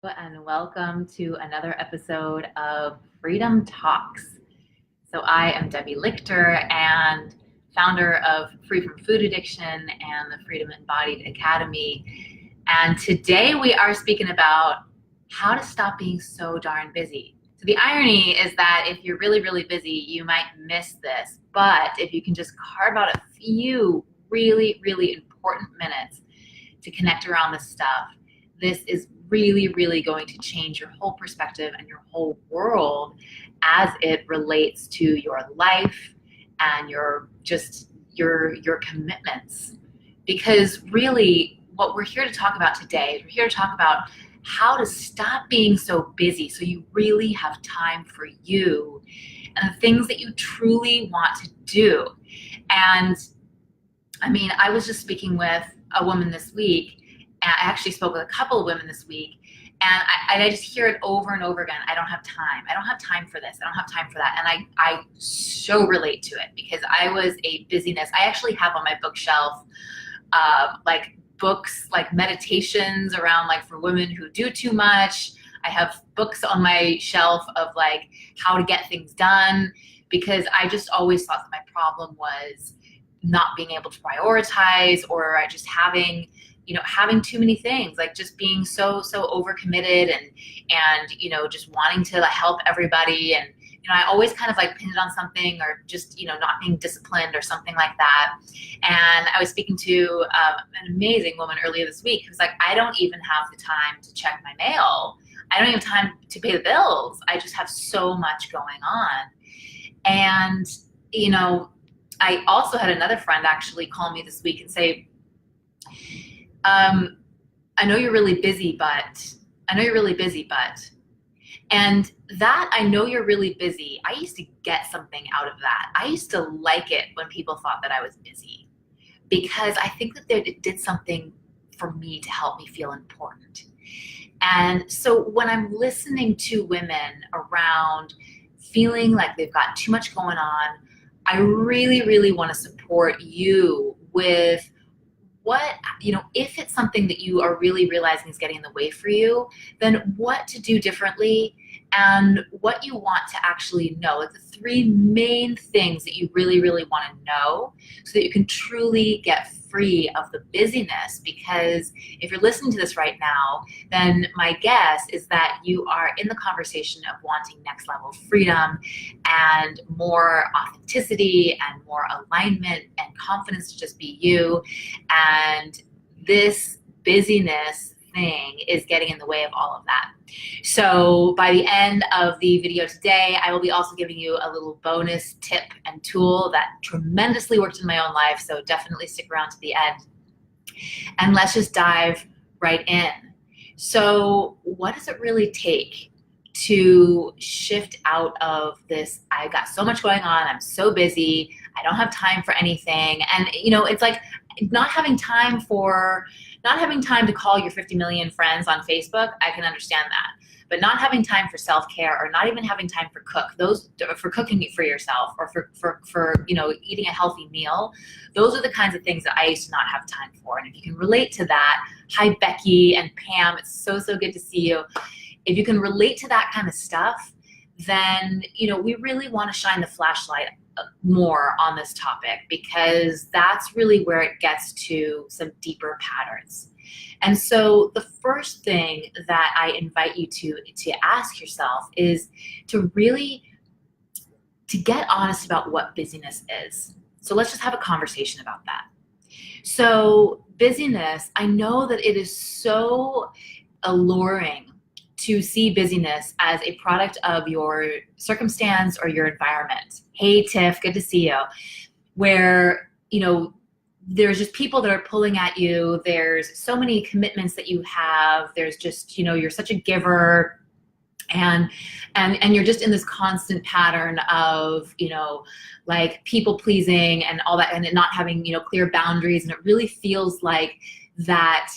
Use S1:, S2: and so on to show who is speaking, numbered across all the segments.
S1: And welcome to another episode of Freedom Talks. So I am Debbie Lichter and founder of Free from Food Addiction and the Freedom Embodied Academy. And today we are speaking about how to stop being so darn busy. So the irony is that if you're really, really busy, you might miss this. But if you can just carve out a few really, really important minutes to connect around this stuff, this is really, really going to change your whole perspective and your whole world as it relates to your life and your commitments. Because really what we're here to talk about today is we're here to talk about how to stop being so busy so you really have time for you and the things that you truly want to do. And I mean, I was just speaking with a woman this week. I actually spoke with a couple of women this week, and I just hear it over and over again. I don't have time. I don't have time for this. I don't have time for that. And I so relate to it because I was a busyness. I actually have on my bookshelf like books, like meditations around like for women who do too much. I have books on my shelf of like how to get things done because I just always thought that my problem was not being able to prioritize or just having too many things, like just being so overcommitted and just wanting to help everybody. And, I always kind of like pinned it on something or just, not being disciplined or something like that. And I was speaking to an amazing woman earlier this week who's like, I don't even have the time to check my mail. I don't even have time to pay the bills. I just have so much going on. And, I also had another friend actually call me this week and say, I know you're really busy, but and that I know you're really busy, I used to get something out of that. I used to like it when people thought that I was busy because I think that it did something for me to help me feel important. And so when I'm listening to women around feeling like they've got too much going on, I really, really want to support you with if it's something that you are really realizing is getting in the way for you, then what to do differently and what you want to actually know, like the three main things that you really, really want to know so that you can truly get free of the busyness. Because if you're listening to this right now, then my guess is that you are in the conversation of wanting next level freedom and more authenticity and more alignment and confidence to just be you. And this busyness thing is getting in the way of all of that. So by the end of the video today, I will be also giving you a little bonus tip and tool that tremendously worked in my own life. So definitely stick around to the end. And let's just dive right in. So what does it really take to shift out of this, I got so much going on, I'm so busy, I don't have time for anything. And it's like not having time to call your 50 million friends on Facebook, I can understand that. But not having time for self-care or not even having time for cooking for yourself or for eating a healthy meal, those are the kinds of things that I used to not have time for. And if you can relate to that, hi Becky and Pam, it's so good to see you. If you can relate to that kind of stuff, then we really want to shine the flashlight more on this topic because that's really where it gets to some deeper patterns. And so the first thing that I invite you to ask yourself is to get honest about what busyness is. So let's just have a conversation about that. So busyness, I know that it is so alluring to see busyness as a product of your circumstance or your environment. Hey, Tiff, good to see you. Where, there's just people that are pulling at you. There's so many commitments that you have. There's just, you're such a giver and you're just in this constant pattern of, like people pleasing and all that and not having, clear boundaries. And it really feels like that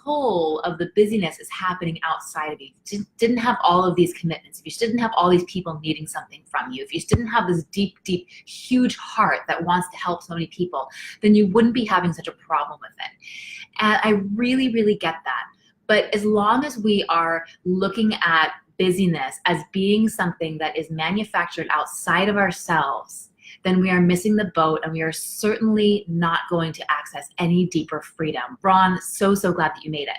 S1: pull of the busyness is happening outside of you. If you didn't have all of these commitments, if you didn't have all these people needing something from you, if you didn't have this deep, huge heart that wants to help so many people, then you wouldn't be having such a problem with it. And I really, really get that. But as long as we are looking at busyness as being something that is manufactured outside of ourselves, then we are missing the boat, and we are certainly not going to access any deeper freedom. Ron, so glad that you made it.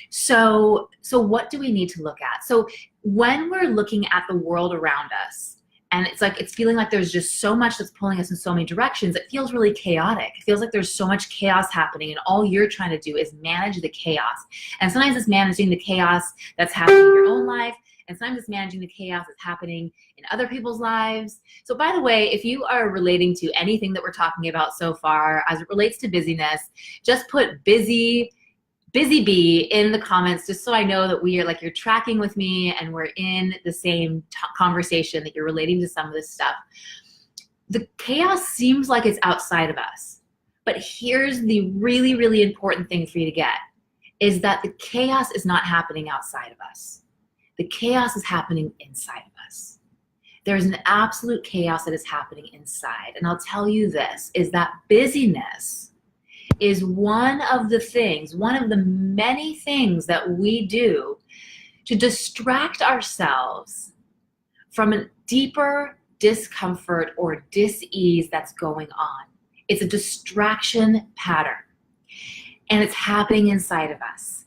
S1: So what do we need to look at? So when we're looking at the world around us, and it's feeling like there's just so much that's pulling us in so many directions, it feels really chaotic. It feels like there's so much chaos happening, and all you're trying to do is manage the chaos. And sometimes it's managing the chaos that's happening in your own life, and sometimes it's managing the chaos that's happening in other people's lives. So by the way, if you are relating to anything that we're talking about so far as it relates to busyness, just put busy bee in the comments, just so I know that we are, like, you're tracking with me and we're in the same conversation, that you're relating to some of this stuff. The chaos seems like it's outside of us, but here's the really, really important thing for you to get, is that the chaos is not happening outside of us. The chaos is happening inside of us. There's an absolute chaos that is happening inside. And I'll tell you this, is that busyness is one of the many things that we do to distract ourselves from a deeper discomfort or dis-ease that's going on. It's a distraction pattern, and it's happening inside of us.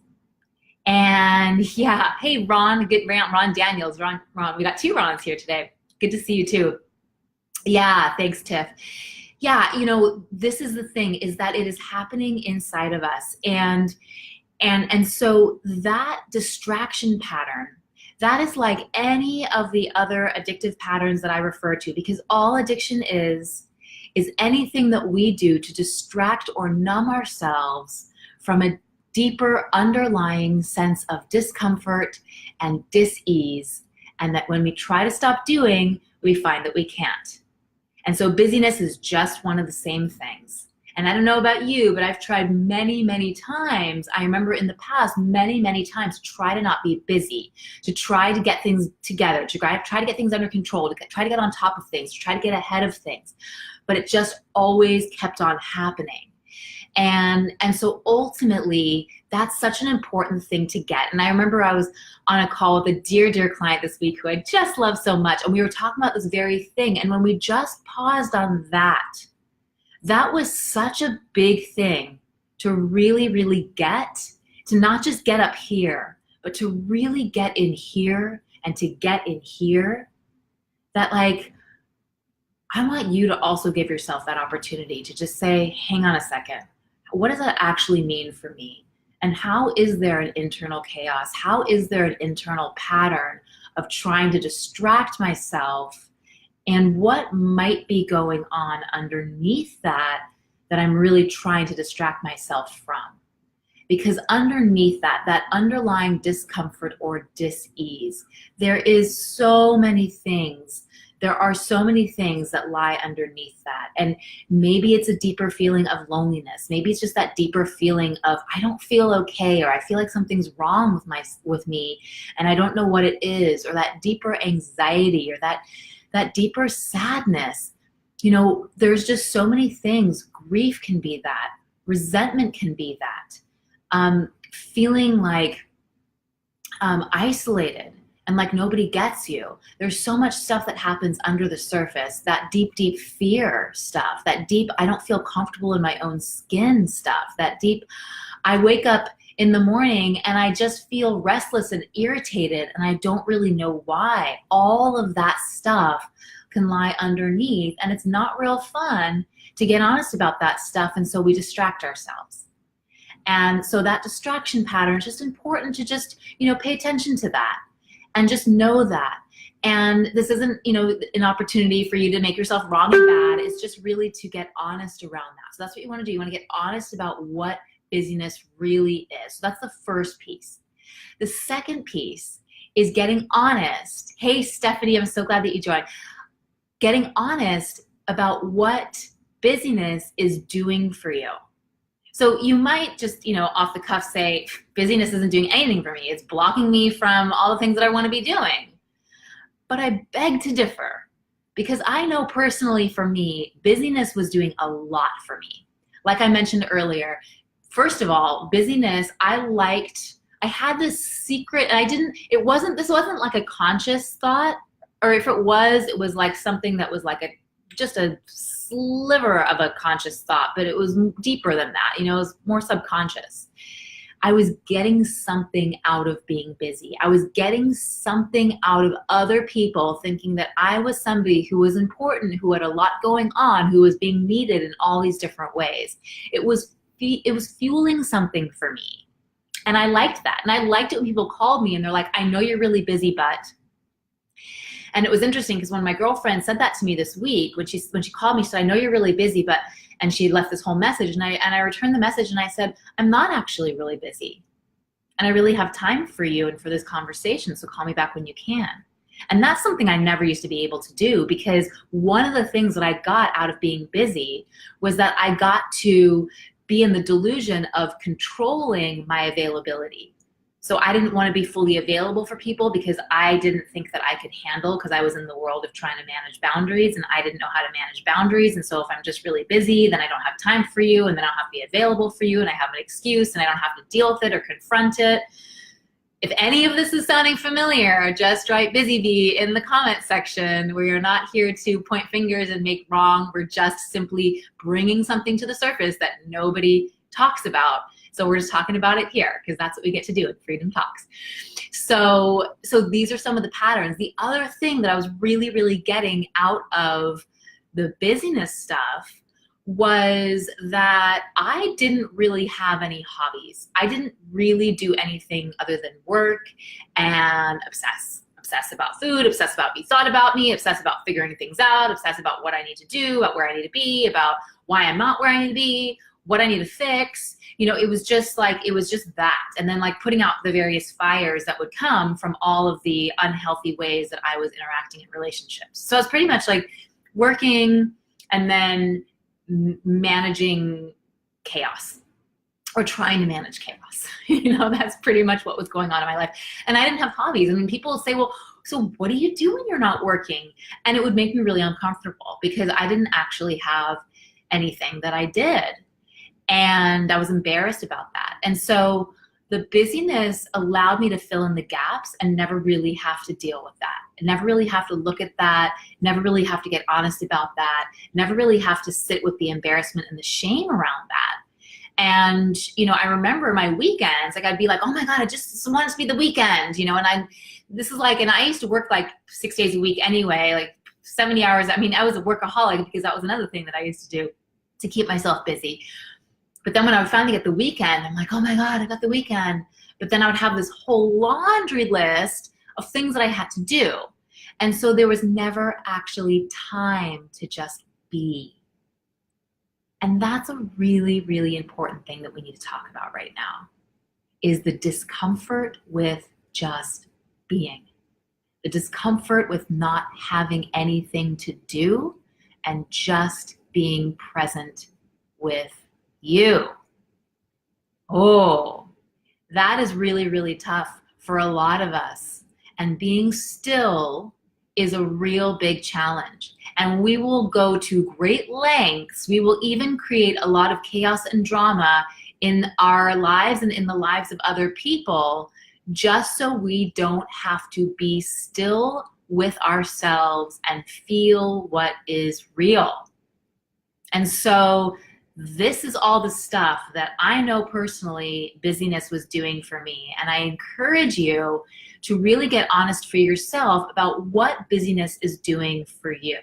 S1: And yeah, hey Ron, Ron Daniels, Ron, we got 2 Rons here today. Good to see you too. Yeah, thanks Tiff. Yeah, you know, this is the thing, is that it is happening inside of us. And so that distraction pattern, that is like any of the other addictive patterns that I refer to, because all addiction is anything that we do to distract or numb ourselves from a deeper underlying sense of discomfort and dis-ease, and that when we try to stop doing, we find that we can't. And so busyness is just one of the same things. And I don't know about you, but I've tried many, many times. I remember in the past, many, many times, to try to not be busy, to try to get things together, to try to get things under control, to try to get on top of things, to try to get ahead of things. But it just always kept on happening. And so ultimately, that's such an important thing to get. And I remember I was on a call with a dear, dear client this week who I just love so much. And we were talking about this very thing. And when we just paused on that was such a big thing to really, really get, to not just get up here, but to really get in here, and to get in here, that, like, I want you to also give yourself that opportunity to just say, hang on a second. What does that actually mean for me? And how is there an internal chaos? How is there an internal pattern of trying to distract myself? And what might be going on underneath that I'm really trying to distract myself from? Because underneath that underlying discomfort or dis-ease, there is so many things. There are so many things that lie underneath that. And maybe it's a deeper feeling of loneliness. Maybe it's just that deeper feeling of, I don't feel okay, or I feel like something's wrong with me, and I don't know what it is, or that deeper anxiety, or that deeper sadness. You know, there's just so many things. Grief can be that. Resentment can be that. Feeling like isolated and like nobody gets you. There's so much stuff that happens under the surface, that deep, deep fear stuff, that deep, I don't feel comfortable in my own skin stuff, that deep, I wake up in the morning and I just feel restless and irritated and I don't really know why. All of that stuff can lie underneath, and it's not real fun to get honest about that stuff, and so we distract ourselves. And so that distraction pattern is just important to just, you know, pay attention to that and just know that. And this isn't, you know, an opportunity for you to make yourself wrong and bad. It's just really to get honest around that. So that's what you want to do. You want to get honest about what busyness really is. So that's the first piece. The second piece is getting honest. Hey, Stephanie, I'm so glad that you joined. Getting honest about what busyness is doing for you. So you might just, you know, off the cuff say, busyness isn't doing anything for me. It's blocking me from all the things that I want to be doing. But I beg to differ, because I know personally for me, busyness was doing a lot for me. Like I mentioned earlier, first of all, busyness, I I had this secret, and this wasn't like a conscious thought, or if it was like something that was like just a sliver of a conscious thought, but it was deeper than that, it was more subconscious. I was getting something out of being busy. I was getting something out of other people thinking that I was somebody who was important, who had a lot going on, who was being needed in all these different ways. It was fueling something for me. And I liked that. And I liked it when people called me and they're like, I know you're really busy, but. And it was interesting because when my girlfriend said that to me this week, when she called me, she said, I know you're really busy, but, and she left this whole message, and I returned the message and I said, I'm not actually really busy. And I really have time for you and for this conversation, so call me back when you can. And that's something I never used to be able to do, because one of the things that I got out of being busy was that I got to be in the delusion of controlling my availability. So I didn't want to be fully available for people because I didn't think that I could handle, because I was in the world of trying to manage boundaries and I didn't know how to manage boundaries. And so if I'm just really busy, then I don't have time for you, and then I don't have to be available for you, and I have an excuse and I don't have to deal with it or confront it. If any of this is sounding familiar, just write busy bee in the comment section. We are not here to point fingers and make wrong. We're just simply bringing something to the surface that nobody talks about. So we're just talking about it here because that's what we get to do at Freedom Talks. So these are some of the patterns. The other thing that I was really, really getting out of the busyness stuff was that I didn't really have any hobbies. I didn't really do anything other than work and obsess. Obsess about food, obsess about be thought about me, obsess about figuring things out, obsess about what I need to do, about where I need to be, about why I'm not where I need to be, what I need to fix. It was just that. And then like putting out the various fires that would come from all of the unhealthy ways that I was interacting in relationships. So it's pretty much like working and then managing chaos, or trying to manage chaos. That's pretty much what was going on in my life. And I didn't have hobbies. I mean, people would say, well, so what do you do when you're not working? And it would make me really uncomfortable because I didn't actually have anything that I did. And I was embarrassed about that. And so the busyness allowed me to fill in the gaps and never really have to deal with that. And never really have to look at that, never really have to get honest about that, never really have to sit with the embarrassment and the shame around that. And, I remember my weekends, like I'd be like, oh my God, I just want it to be the weekend, and I used to work like 6 days a week anyway, like 70 hours. I mean, I was a workaholic because that was another thing that I used to do to keep myself busy. But then when I would finally get the weekend, I'm like, oh my God, I got the weekend. But then I would have this whole laundry list of things that I had to do. And so there was never actually time to just be. And that's a really, really important thing that we need to talk about right now, is the discomfort with just being. The discomfort with not having anything to do and just being present with you. Oh, that is really, really tough for a lot of us. And being still is a real big challenge. And we will go to great lengths. We will even create a lot of chaos and drama in our lives and in the lives of other people, just so we don't have to be still with ourselves and feel what is real. And so this is all the stuff that I know personally busyness was doing for me. And I encourage you to really get honest for yourself about what busyness is doing for you.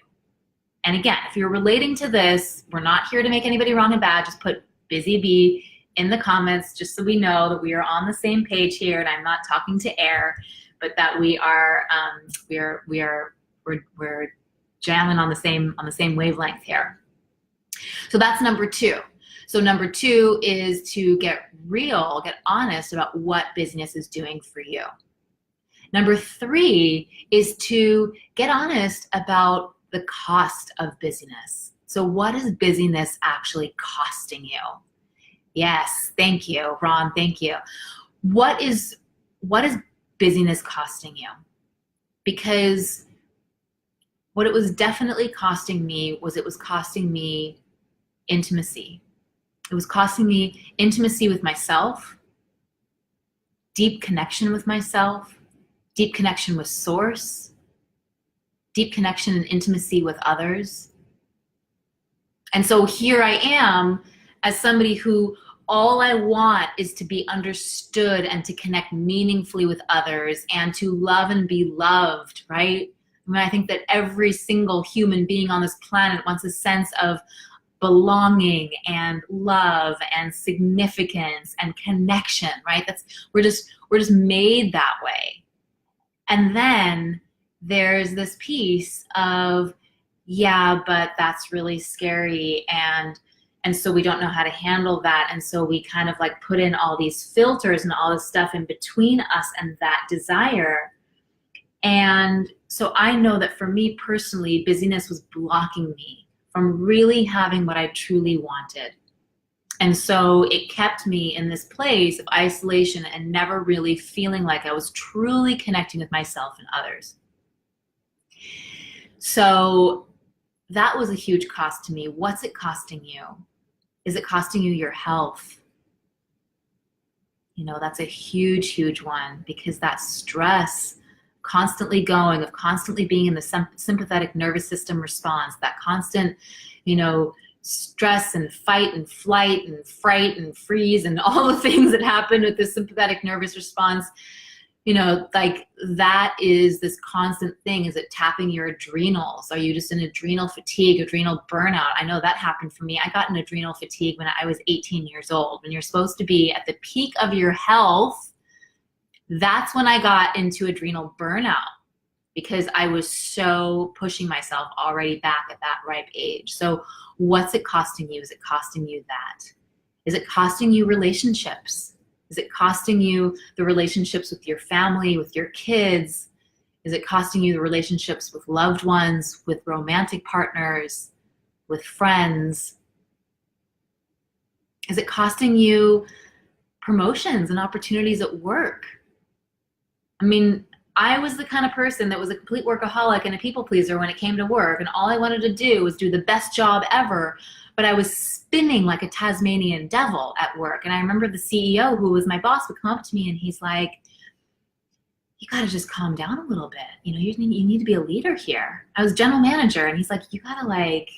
S1: And again, if you're relating to this, we're not here to make anybody wrong and bad. Just put busy bee in the comments, just so we know that we are on the same page here, and I'm not talking to air, but that we are we're jamming on the same wavelength here. So that's number 2. So number 2 is to get real, get honest about what busyness is doing for you. Number 3 is to get honest about the cost of busyness. So what is busyness actually costing you? Yes, thank you, Ron, thank you. What is busyness costing you? Because what it was definitely costing me was it was costing me intimacy. It was costing me intimacy with myself. deep connection with myself, deep connection with source, deep connection and intimacy with others. And so here I am as somebody who all I want is to be understood and to connect meaningfully with others and to love and be loved, right? I mean, I think that every single human being on this planet wants a sense of belonging and love and significance and connection, right? We're just made that way. And then there's this piece of, yeah, but that's really scary, and so we don't know how to handle that, and so we kind of like put in all these filters and all this stuff in between us and that desire. And so I know that for me personally, busyness was blocking me from really having what I truly wanted. And so it kept me in this place of isolation and never really feeling like I was truly connecting with myself and others. So that was a huge cost to me. What's it costing you? Is it costing you your health? You know, that's a huge, huge one, because that stress constantly going, of constantly being in the sympathetic nervous system response, that constant, you know, stress and fight and flight and fright and freeze and all the things that happen with the sympathetic nervous response, you know, like that is this constant thing. Is it tapping your adrenals? Are you just in adrenal fatigue, adrenal burnout? I know that happened for me. I got an adrenal fatigue when I was 18 years old. When you're supposed to be at the peak of your health, that's when I got into adrenal burnout, because I was so pushing myself already back at that ripe age. So what's it costing you? Is it costing you that? Is it costing you relationships? Is it costing you the relationships with your family, with your kids? Is it costing you the relationships with loved ones, with romantic partners, with friends? Is it costing you promotions and opportunities at work? I mean, I was the kind of person that was a complete workaholic and a people pleaser when it came to work, and all I wanted to do was do the best job ever, but I was spinning like a Tasmanian devil at work. And I remember the CEO, who was my boss, would come up to me and he's like, you gotta just calm down a little bit. You know, you need to be a leader here. I was general manager, and he's like, you gotta like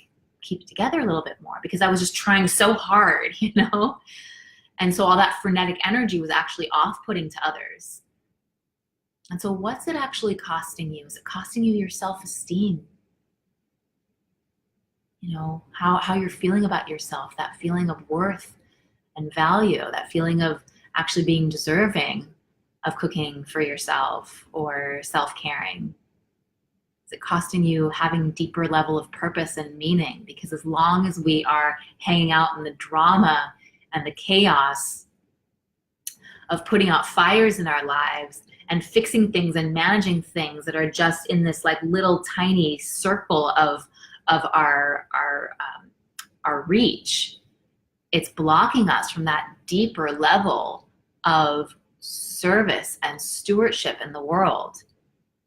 S1: keep it together a little bit more, because I was just trying so hard, you know? And so all that frenetic energy was actually off-putting to others. And so what's it actually costing you? Is it costing you your self-esteem? You know, how you're feeling about yourself, that feeling of worth and value, that feeling of actually being deserving of cooking for yourself or self-caring? Is it costing you having a deeper level of purpose and meaning? Because as long as we are hanging out in the drama and the chaos of putting out fires in our lives and fixing things and managing things that are just in this like little tiny circle of our reach, it's blocking us from that deeper level of service and stewardship in the world.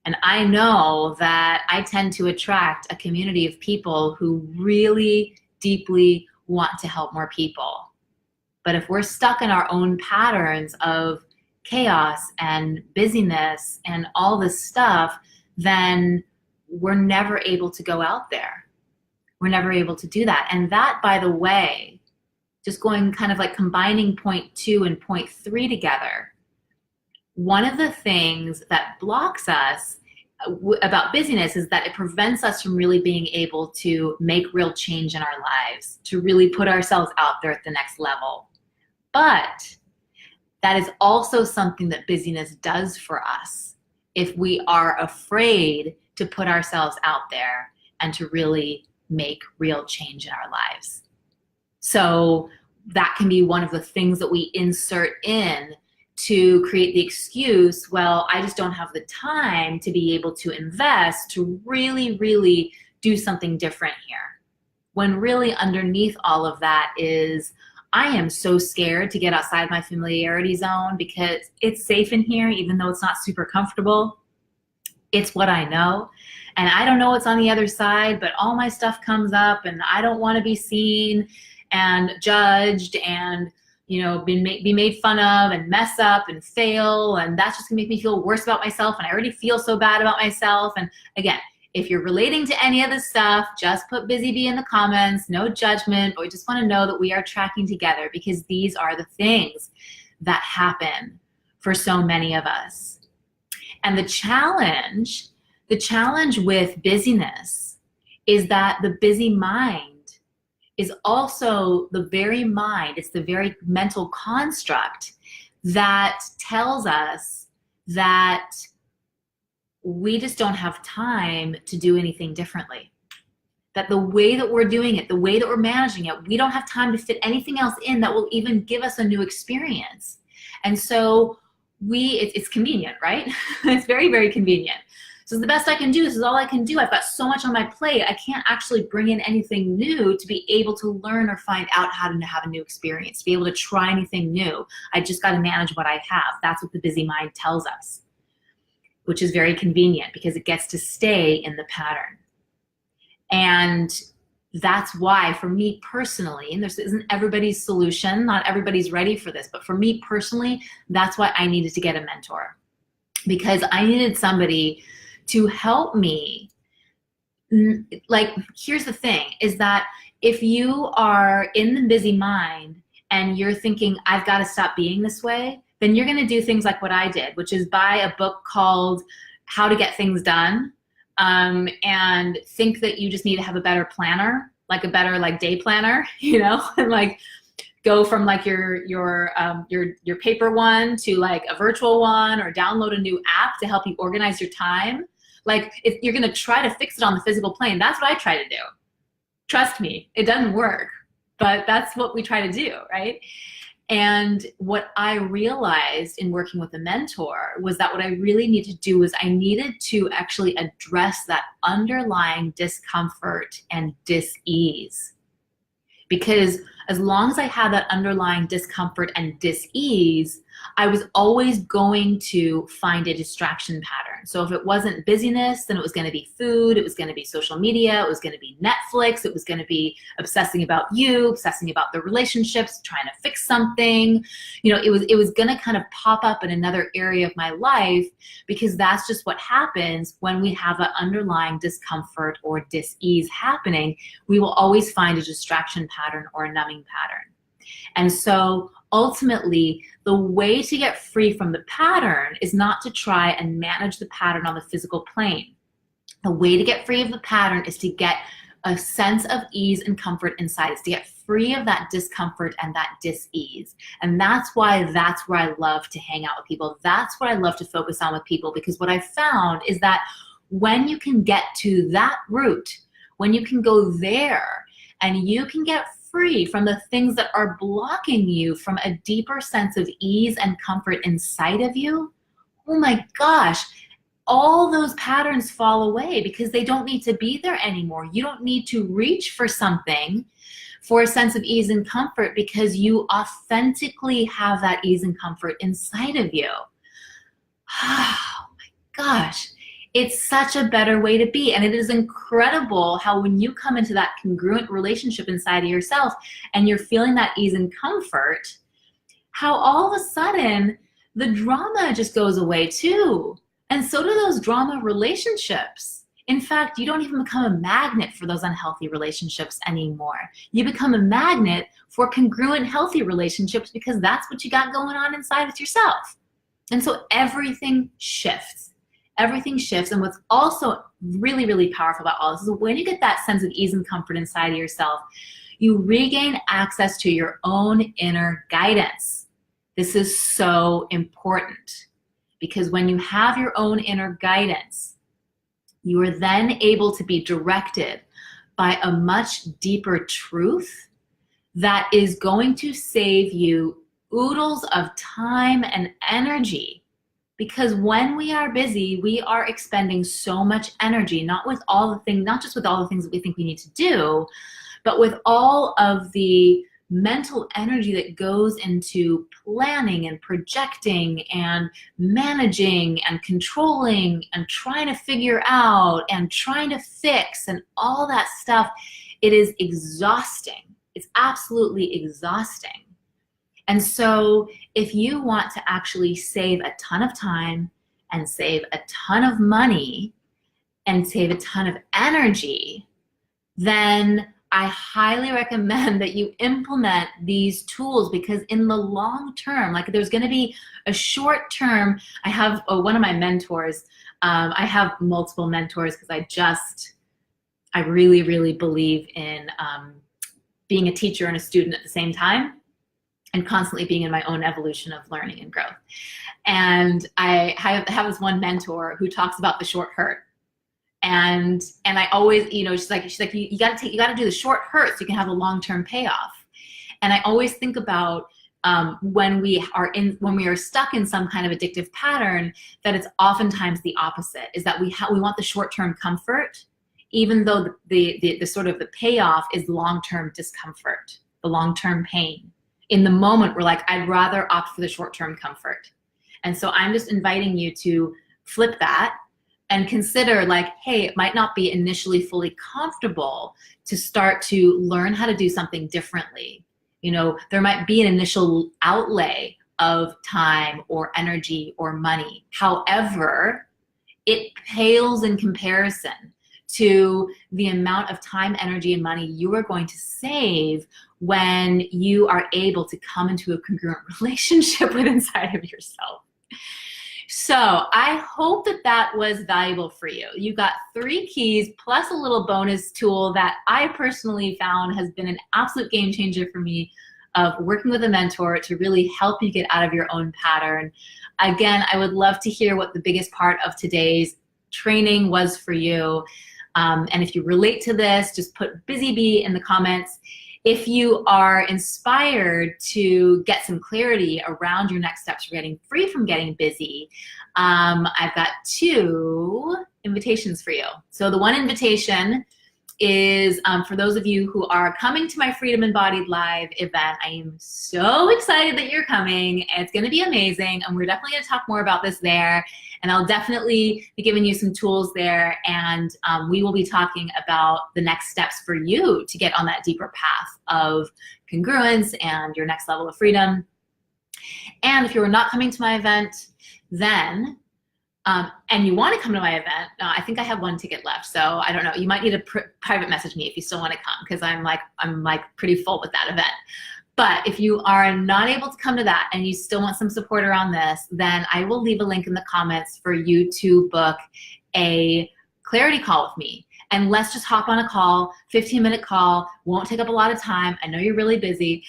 S1: And I know that I tend to attract a community of people who really deeply want to help more people. But if we're stuck in our own patterns of chaos and busyness and all this stuff, then we're never able to go out there. We're never able to do that. And that, by the way, just going kind of like combining point 2 and point 3 together, one of the things that blocks us about busyness is that it prevents us from really being able to make real change in our lives, to really put ourselves out there at the next level. But that is also something that busyness does for us if we are afraid to put ourselves out there and to really make real change in our lives. So that can be one of the things that we insert in to create the excuse, well, I just don't have the time to be able to invest to really, really do something different here. When really underneath all of that is, I am so scared to get outside my familiarity zone because it's safe in here, even though it's not super comfortable. It's what I know. And I don't know what's on the other side, but all my stuff comes up and I don't want to be seen and judged and be made fun of and mess up and fail, and that's just gonna make me feel worse about myself, and I already feel so bad about myself. And again, if you're relating to any of this stuff, just put busy bee in the comments, no judgment, but we just wanna know that we are tracking together, because these are the things that happen for so many of us. And the challenge with busyness is that the busy mind is also the very mind, it's the very mental construct that tells us that we just don't have time to do anything differently. That the way that we're doing it, the way that we're managing it, we don't have time to fit anything else in that will even give us a new experience. And so it's convenient, right? It's very, very convenient. So the best I can do, this is all I can do. I've got so much on my plate. I can't actually bring in anything new to be able to learn or find out how to have a new experience, to be able to try anything new. I just got to manage what I have. That's what the busy mind tells us, which is very convenient because it gets to stay in the pattern. And that's why, for me personally, and this isn't everybody's solution, not everybody's ready for this, but for me personally, that's why I needed to get a mentor, because I needed somebody to help me. Like, here's the thing, is that if you are in the busy mind and you're thinking, I've got to stop being this way, then you're going to do things like what I did, which is buy a book called How to Get Things Done, and think that you just need to have a better planner, like a better day planner, and like go from like your paper one to like a virtual one, or download a new app to help you organize your time. Like, if you're gonna try to fix it on the physical plane, that's what I try to do. Trust me, it doesn't work, but that's what we try to do, right? And what I realized in working with a mentor was that what I really needed to do was I needed to actually address that underlying discomfort and dis-ease. Because as long as I had that underlying discomfort and dis-ease, I was always going to find a distraction pattern. So if it wasn't busyness, then it was going to be food, it was going to be social media, it was going to be Netflix, it was going to be obsessing about you, obsessing about the relationships, trying to fix something. It was going to kind of pop up in another area of my life, because that's just what happens when we have an underlying discomfort or dis-ease happening. We will always find a distraction pattern or a numbing pattern. And so ultimately, the way to get free from the pattern is not to try and manage the pattern on the physical plane. The way to get free of the pattern is to get a sense of ease and comfort inside. It's to get free of that discomfort and that dis-ease. And that's why that's where I love to hang out with people. That's what I love to focus on with people, because what I found is that when you can get to that root, when you can go there and you can get free from the things that are blocking you from a deeper sense of ease and comfort inside of you, oh my gosh, all those patterns fall away, because they don't need to be there anymore. You don't need to reach for something for a sense of ease and comfort, because you authentically have that ease and comfort inside of you. Oh my gosh. It's such a better way to be. And it is incredible how when you come into that congruent relationship inside of yourself and you're feeling that ease and comfort, how all of a sudden the drama just goes away too. And so do those drama relationships. In fact, you don't even become a magnet for those unhealthy relationships anymore. You become a magnet for congruent, healthy relationships, because that's what you got going on inside with yourself. And so everything shifts. Everything shifts. And what's also really, really powerful about all this is when you get that sense of ease and comfort inside of yourself, you regain access to your own inner guidance. This is so important, because when you have your own inner guidance, you are then able to be directed by a much deeper truth that is going to save you oodles of time and energy. Because when we are busy, we are expending so much energy, not just with all the things that we think we need to do, but with all of the mental energy that goes into planning and projecting and managing and controlling and trying to figure out and trying to fix and all that stuff. It is exhausting. It's absolutely exhausting. And so if you want to actually save a ton of time and save a ton of money and save a ton of energy, then I highly recommend that you implement these tools, because in the long term, like there's going to be a short term. I have one of my mentors. I have multiple mentors because I really, really believe in being a teacher and a student at the same time, and constantly being in my own evolution of learning and growth. And I have this one mentor who talks about the short hurt. And I always, you know, she's like, you got to do the short hurt so you can have a long-term payoff. And I always think about when we are stuck in some kind of addictive pattern, that it's oftentimes the opposite, is that we want the short-term comfort, even though the sort of the payoff is long-term discomfort, the long-term pain. In the moment, we're like, I'd rather opt for the short-term comfort. And so I'm just inviting you to flip that and consider, like, hey, it might not be initially fully comfortable to start to learn how to do something differently. You know, there might be an initial outlay of time or energy or money. However, it pales in comparison to the amount of time, energy, and money you are going to save when you are able to come into a congruent relationship with inside of yourself. So I hope that that was valuable for you. You got 3 keys plus a little bonus tool that I personally found has been an absolute game changer for me, of working with a mentor to really help you get out of your own pattern. Again, I would love to hear what the biggest part of today's training was for you. And if you relate to this, just put busy bee in the comments. If you are inspired to get some clarity around your next steps for getting free from getting busy, I've got 2 invitations for you. So the one invitation is for those of you who are coming to my Freedom Embodied Live event. I am so excited that you're coming. It's going to be amazing, and we're definitely going to talk more about this there. And I'll definitely be giving you some tools there, and we will be talking about the next steps for you to get on that deeper path of congruence and your next level of freedom. And if you're not coming to my event, then and you want to come to my event, I think I have 1 ticket left, so I don't know. You might need to private message me if you still want to come, because I'm like pretty full with that event. But if you are not able to come to that and you still want some support around this, then I will leave a link in the comments for you to book a clarity call with me. And let's just hop on a call, 15-minute call, won't take up a lot of time. I know you're really busy.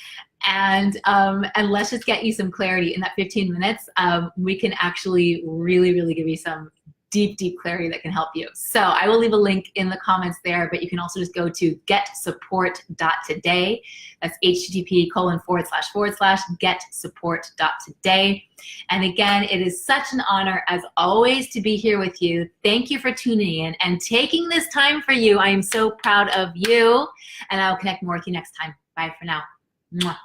S1: And let's just get you some clarity in that 15 minutes. We can actually really, really give you some deep, deep clarity that can help you. So I will leave a link in the comments there, but you can also just go to getsupport.today. That's http:// getsupport.today. And again, it is such an honor, as always, to be here with you. Thank you for tuning in and taking this time for you. I am so proud of you, and I'll connect more with you next time. Bye for now. Mwah.